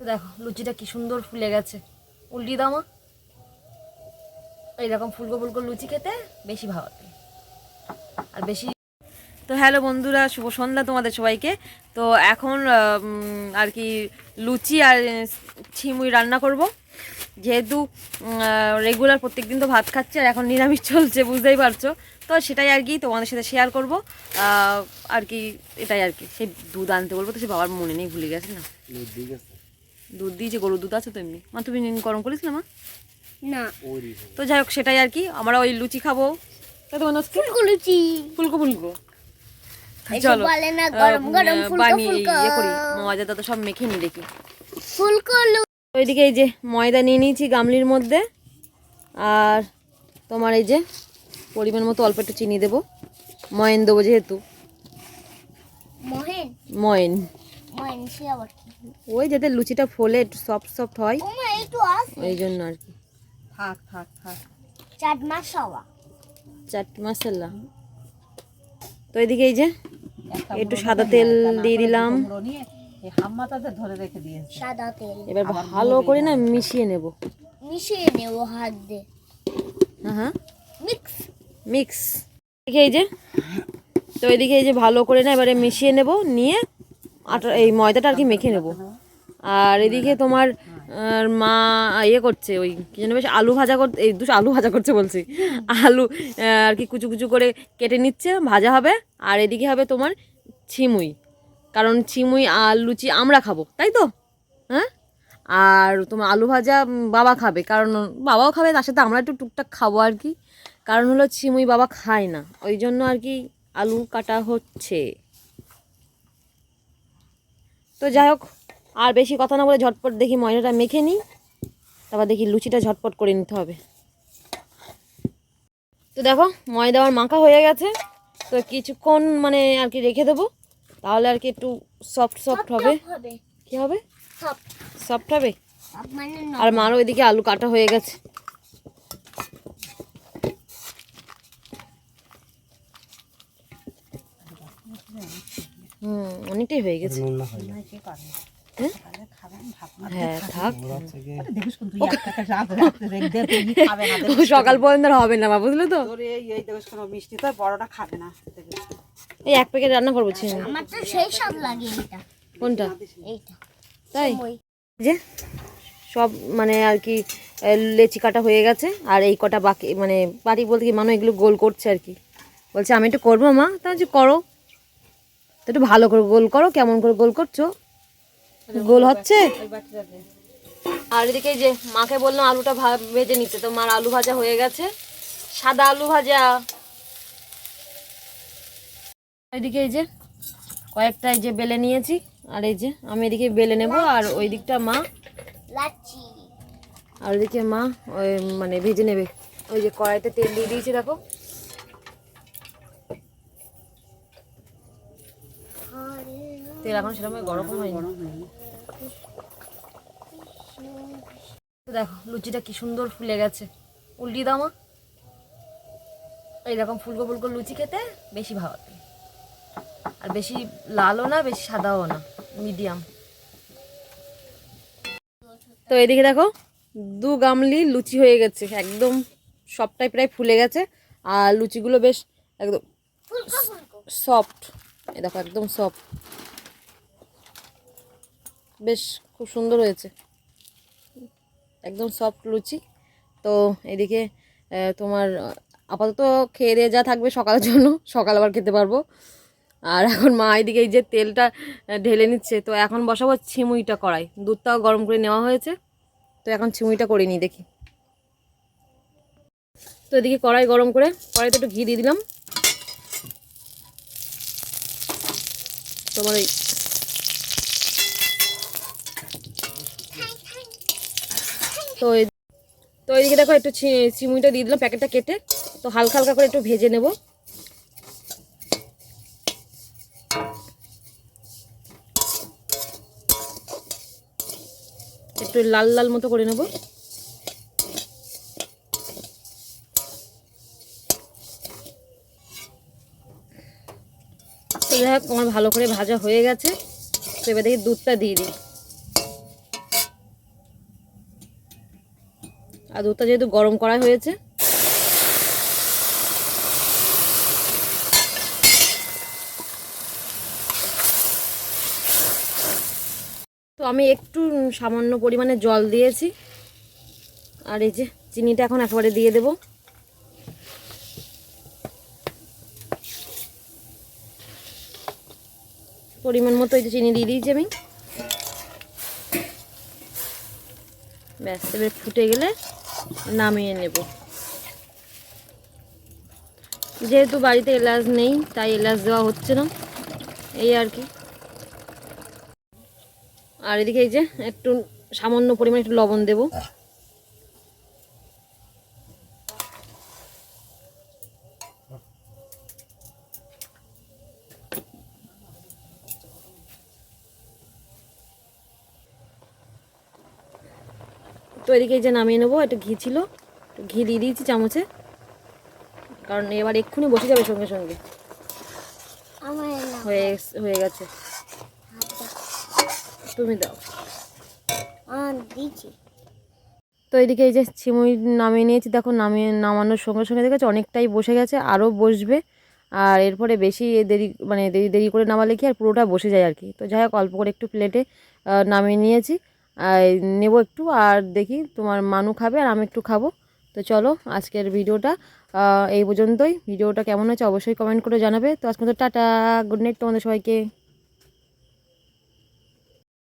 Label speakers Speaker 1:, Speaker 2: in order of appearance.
Speaker 1: দেখো লুচিটা কি সুন্দর ফুলে গেছে। উল্টি দাও মা। এইরকম ফুলকো ফুলকো লুচি খেতে বেশি ভালো লাগে আর বেশি। তো হ্যালো বন্ধুরা, শুভ সন্ধ্যা তোমাদের সবাইকে। তো এখন আর কি লুচি আর ছিমুই রান্না করব। যেহেতু রেগুলার প্রত্যেকদিন তো ভাত খাচ্ছি আর এখন নিরামিষ চলছে, বুঝতেই পারছো। তো সেটাই আর কি তোমাদের সাথে শেয়ার করব আর কি। এটাই আর কি। সেই দুধ আনতে বলবো, তো সে বাবার মনে নেই, ভুলে গেছে না। দুধ দিয়েছে, গরুর দুধ আছে তো এমনি। মা তুমি গরম করিস না মা? না। তো যাই হোক, সেটাই আর কি। আমরা ওই লুচি খাবো। ফুলকো লুচি, ফুলকো ফুলকো। চলো বানিয়ে ইয়ে করি, ময়দাটা তো সব মেখে নি দেখি। ফুলকো ওইদিকে এই যে ময়দা নিয়ে নিয়েছি গামলির মধ্যে, আর তোমার এই যে পরিমাণ মতো অল্প একটু চিনি দেবো। ময়ন দেবো যেহেতু। ময়ন ওই যাতে লুচিটা ফোলে একটু সফট সফট হয়, এই জন্য আর কি।
Speaker 2: থাক থাক থাক।
Speaker 1: চাট মশলা। তো এদিকে এই যে একটু সাদা তেল দিয়ে দিলাম।
Speaker 2: ধরে রেখে দিয়েছে
Speaker 1: সাদা তেল। এবার ভালো করে না মিশিয়ে নেব। হাত দিয়ে। হ্যাঁ মিক্স। এই যে তো এদিকে এই যে ভালো করে না এবারে মিশিয়ে নেব, নিয়ে আটা এই ময়দাটা আর কি মেখে নেব। আর এদিকে তোমার মা ইয়ে করছে, ওই কি যেন বেশ আলু ভাজা করতে, এই দুটো আলু ভাজা করছে বলছি, আলু আর কি কুচু কুচু করে কেটে নিচ্ছে, ভাজা হবে। আর এদিকে হবে তোমার ছিমুই, কারণ ছিমুই আর লুচি আমরা খাবো, তাই তো? হ্যাঁ। আর তোমার আলু ভাজা বাবা খাবে, কারণ বাবাও খাবে, তার সাথে আমরা একটু টুকটাক খাবো আর কি। কারণ হলো ছিমুই বাবা খায় না, ওই জন্য আর কি আলু কাটা হচ্ছে। তো যাই হোক, আর বেশি কথা না বলে ঝটপট দেখি ময়দাটা মেখে নিই, তারপর দেখি লুচিটা ঝটপট করে নিতে হবে। তো দেখো ময়দা আমার মাখা হয়ে গেছে। তো কিছুক্ষণ মানে আর কি রেখে দেবো, তাহলে আর কি একটু সফট সফট হবে। কি হবে? সফট হবে। আর মারও এদিকে আলু কাটা হয়ে গেছে। অনেকটাই হয়ে গেছে। হ্যাঁ থাক, সকাল পর্যন্ত হবে না, বুঝলে তো।
Speaker 2: মিষ্টি তো বড়টা খাবে না।
Speaker 1: এই এক প্যাকেট রান্না করবো। কোনটা? তাই যে সব মানে আর কি লেচি কাটা হয়ে গেছে, আর এই কটা বাকি, মানে বাড়ি বলতে কি মানুষ এগুলো গোল করছে আর কি। বলছে আমি একটু করবো মা, তা যে করো তো, একটু ভালো করে গোল করো। কেমন করে গোল করছো? গোল হচ্ছে। আর এদিকে যে মাকে বললাম আলুটা ভেজে নিতে, তো মার আলু ভাজা হয়ে গেছে, সাদা আলু ভাজা। এদিকে এই যে কয়েকটা এই যে বেলে নিয়েছি, আর এই যে আমি এদিকে বেলে নেব, আর ওই দিকটা মা, আর ওইদিকে মা ওই মানে ভেজে নেবে। ওই যে কড়াইতে তেল দিয়ে দিয়েছি, দেখো। তেল এখন সেরকম গরম হয়নি। দেখো লুচিটা কি সুন্দর ফুলে গেছে। উল্টি দাও মা। এইরকম ফুলকো ফুলকো লুচি খেতে বেশি ভালো লাগে আর বেশি লালও না, বেশি সাদাও না, মিডিয়াম। তো এদিকে দেখো 2 গামলি লুচি হয়ে গেছে, একদম সবটাই প্রায় ফুলে গেছে। আর লুচিগুলো বেশ একদম সফট, এই দেখো একদম সফট, বেশ খুব সুন্দর হয়েছে, একদম সফট লুচি। তো এদিকে তোমার আপাতত খেয়ে দিয়ে যা থাকবে সকালের জন্য, সকাল আবার খেতে পারবো। আর এখন মা এদিকে এই যে তেলটা ঢেলে নিচ্ছে। তো এখন বসাবো ছিমুইটা কড়াই, দুধটাও গরম করে নেওয়া হয়েছে। তো এখন ছিমুইটা করে নিই দেখি। তো এদিকে কড়াই গরম করে কড়াইতে একটু ঘি দিয়ে দিলাম। তোমার ওই তো এইদিকে দেখো একটু ছিমুইটা দিয়ে দিলাম প্যাকেটটা কেটে। তো হালকা হালকা করে একটু ভেজে নেব। একটু লাল লাল মতো করে নেব। তো যাই হোক আমার ভালো করে ভাজা হয়ে গেছে। তো এবার দেখি দুধটা দিয়ে দিই। আর দুধটা যেহেতু গরম করা হয়েছে, তো আমি একটু সামান্য পরিমাণে জল দিয়েছি। আর এই যে চিনিটা এখন একেবারে দিয়ে দেব। পরিমাণ মতো এই যে চিনি দিয়ে দিয়েছি আমি। ব্যাস, এবার ফুটে গেলে নামিয়ে নেব। যেহেতু বাড়িতে এলাচ নেই তাই এলাচ দেওয়া হচ্ছে না, এই আর কি। আর এদিকে এই যে একটু সামান্য পরিমাণে একটু লবণ দেব। তো এদিকে এই যে নামিয়ে নেবো। একটু ঘি ছিল, একটু ঘি দিয়ে দিয়েছি চামচে, কারণ এবার এক্ষুনি বসে যাবে সঙ্গে সঙ্গে। হয়ে হয়ে গেছে, তুমি দাও। তো এদিকে এই যে সিমুই নামিয়ে নিয়েছি, দেখো নামানোর সঙ্গে সঙ্গে দেখেছি অনেকটাই বসে গেছে, আরও বসবে। আর এরপরে বেশি দেরি মানে দেরি দেরি করে নামালে কি আর পুরোটা বসে যায় আর কি। তো যাই হোক, অল্প করে একটু প্লেটে নামিয়ে নিয়েছি, আর নেবো একটু। আর দেখি তোমার মানু খাবে আর আমি একটু খাবো। তো চলো, আজকের ভিডিওটা এই পর্যন্তই। ভিডিওটা কেমন হয়েছে অবশ্যই কমেন্ট করে জানাবে। তো আজকে তো টাটা, গুড নাইট তোমাদের সবাইকে।